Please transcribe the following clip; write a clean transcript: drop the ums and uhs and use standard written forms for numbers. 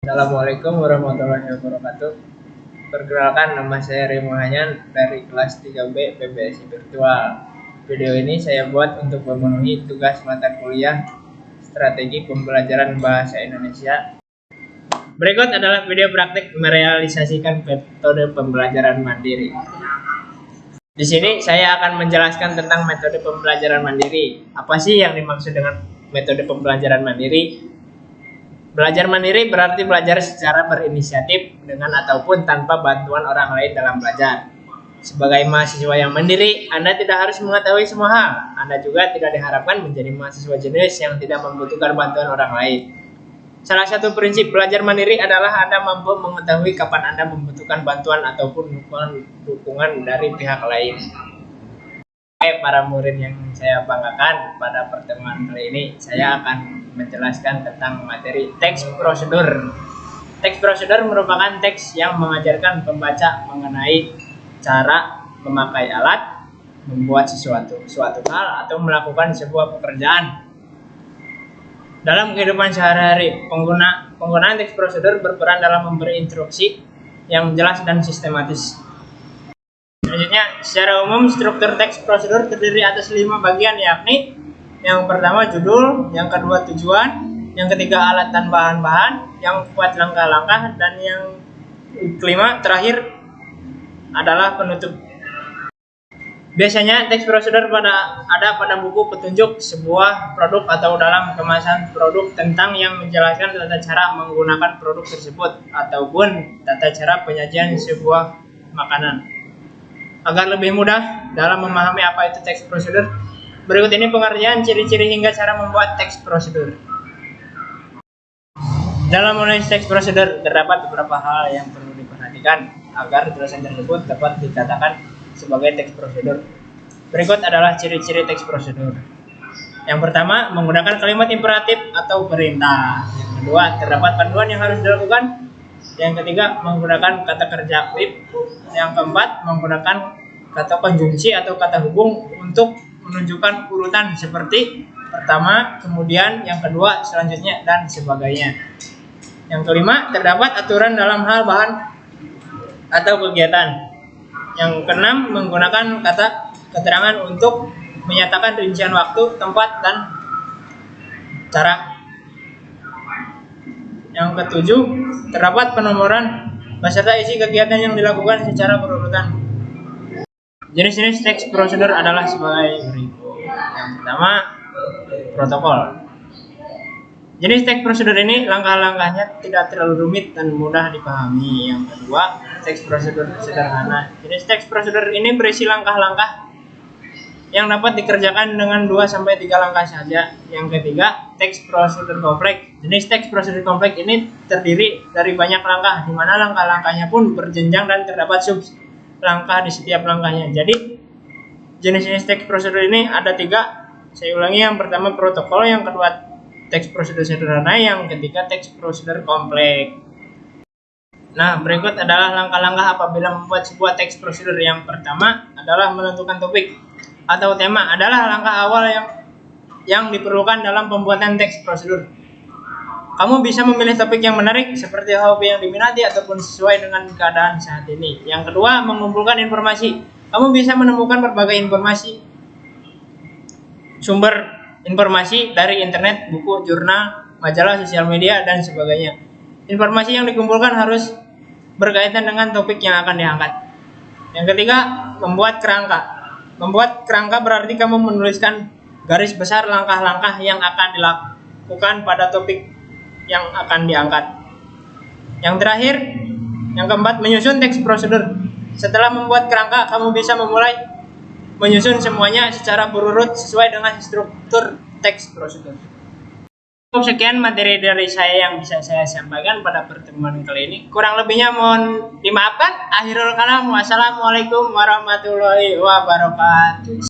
Assalamualaikum warahmatullahi wabarakatuh. Perkenalkan, nama saya Rimo Hanyan dari kelas 3B PBSI Virtual. Video ini saya buat untuk memenuhi tugas mata kuliah Strategi Pembelajaran Bahasa Indonesia. Berikut adalah video praktik merealisasikan metode pembelajaran mandiri. Di sini saya akan menjelaskan tentang metode pembelajaran mandiri. Apa sih yang dimaksud dengan metode pembelajaran mandiri? Belajar mandiri berarti belajar secara berinisiatif dengan ataupun tanpa bantuan orang lain dalam belajar. Sebagai mahasiswa yang mandiri, Anda tidak harus mengetahui semua hal. Anda juga tidak diharapkan menjadi mahasiswa jenis yang tidak membutuhkan bantuan orang lain. Salah satu prinsip belajar mandiri adalah Anda mampu mengetahui kapan Anda membutuhkan bantuan ataupun dukungan dari pihak lain. Para murid yang saya banggakan, pada pertemuan kali ini saya akan menjelaskan tentang materi teks prosedur. Teks prosedur merupakan teks yang mengajarkan pembaca mengenai cara memakai alat, membuat suatu hal atau melakukan sebuah pekerjaan. Dalam kehidupan sehari-hari, penggunaan teks prosedur berperan dalam memberi instruksi yang jelas dan sistematis. Selanjutnya, secara umum struktur teks prosedur terdiri atas 5 bagian, yakni yang pertama judul, yang kedua tujuan, yang ketiga alat dan bahan-bahan, yang keempat langkah-langkah, dan yang kelima terakhir adalah penutup. Biasanya teks prosedur ada pada buku petunjuk sebuah produk atau dalam kemasan produk tentang yang menjelaskan tata cara menggunakan produk tersebut ataupun tata cara penyajian sebuah makanan. Agar lebih mudah dalam memahami apa itu teks prosedur, berikut ini pengertian, ciri-ciri hingga cara membuat teks prosedur. Dalam menulis teks prosedur terdapat beberapa hal yang perlu diperhatikan agar tulisan tersebut dapat dikatakan sebagai teks prosedur. Berikut adalah ciri-ciri teks prosedur. Yang pertama, menggunakan kalimat imperatif atau perintah. Yang kedua, terdapat panduan yang harus dilakukan. Yang ketiga, menggunakan kata kerja aktif. Yang keempat, menggunakan kata konjungsi atau kata hubung untuk menunjukkan urutan seperti pertama, kemudian, yang kedua, selanjutnya, dan sebagainya. Yang kelima, terdapat aturan dalam hal bahan atau kegiatan. Yang keenam, menggunakan kata keterangan untuk menyatakan rincian waktu, tempat, dan cara. Yang ketujuh, terdapat penomoran beserta isi kegiatan yang dilakukan secara berurutan. Jenis-jenis teks prosedur adalah sebagai berikut. Yang pertama, protokol. Jenis teks prosedur ini langkah-langkahnya tidak terlalu rumit dan mudah dipahami. Yang kedua, teks prosedur sederhana. Jenis teks prosedur ini berisi langkah-langkah yang dapat dikerjakan dengan 2-3 langkah saja. Yang ketiga, teks prosedur kompleks. Jenis teks prosedur kompleks ini terdiri dari banyak langkah, di mana langkah-langkahnya pun berjenjang dan terdapat sub langkah di setiap langkahnya. Jadi, jenis-jenis teks prosedur ini ada 3. Saya ulangi, yang pertama protokol, yang kedua teks prosedur sederhana, yang ketiga teks prosedur kompleks. Nah, berikut adalah langkah-langkah apabila membuat sebuah teks prosedur. Yang pertama adalah menentukan topik atau tema, adalah langkah awal yang diperlukan dalam pembuatan teks prosedur. Kamu bisa memilih topik yang menarik seperti hobi yang diminati ataupun sesuai dengan keadaan saat ini. Yang kedua, mengumpulkan informasi. Kamu bisa menemukan berbagai informasi, sumber informasi dari internet, buku, jurnal, majalah, sosial media, dan sebagainya. Informasi yang dikumpulkan harus berkaitan dengan topik yang akan diangkat. Yang ketiga, membuat kerangka. Membuat kerangka berarti kamu menuliskan garis besar langkah-langkah yang akan dilakukan pada topik yang akan diangkat. Yang terakhir, yang keempat, menyusun teks prosedur. Setelah membuat kerangka, kamu bisa memulai menyusun semuanya secara berurut sesuai dengan struktur teks prosedur. Sekian materi dari saya yang bisa saya sampaikan pada pertemuan kali ini. Kurang lebihnya mohon dimaafkan. Akhirul kalam, wassalamualaikum warahmatullahi wabarakatuh.